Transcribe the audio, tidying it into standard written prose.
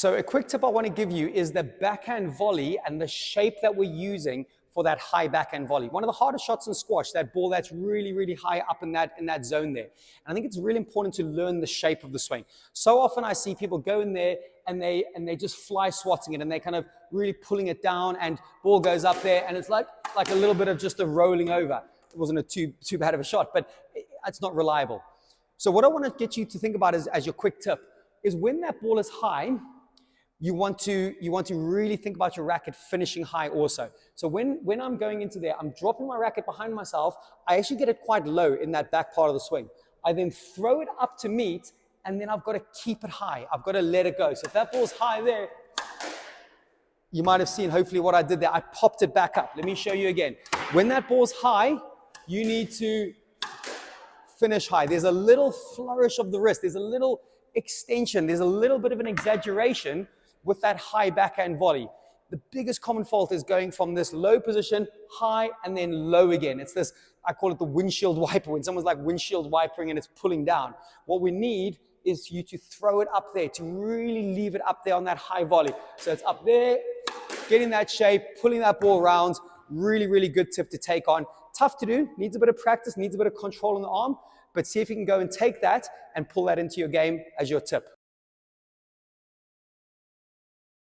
So a quick tip I want to give you is the backhand volley and the shape that we're using for that high backhand volley. One of the hardest shots in squash, that ball that's really, really high up in that zone there. And I think it's really important to learn the shape of the swing. So often I see people go in there and they just fly swatting it and they kind of really pulling it down and ball goes up there and it's like a little bit of just a rolling over. It wasn't a too bad of a shot, but it's not reliable. So what I want to get you to think about as your quick tip is when that ball is high, you want to really think about your racket finishing high also. So when I'm going into there, I'm dropping my racket behind myself. I actually get it quite low in that back part of the swing. I then throw it up to meet, and then I've got to keep it high. I've got to let it go. So if that ball's high there, you might have seen hopefully what I did there. I popped it back up. Let me show you again. When that ball's high, you need to finish high. There's a little flourish of the wrist. There's a little extension. There's a little bit of an exaggeration with that high backhand volley. The biggest common fault is going from this low position, high, and then low again. It's this, I call it the windshield wiper, when someone's like windshield wipering and it's pulling down. What we need is you to throw it up there, to really leave it up there on that high volley. So it's up there, getting that shape, pulling that ball around. Really, really good tip to take on. Tough to do, needs a bit of practice, needs a bit of control on the arm, but see if you can go and take that and pull that into your game as your tip.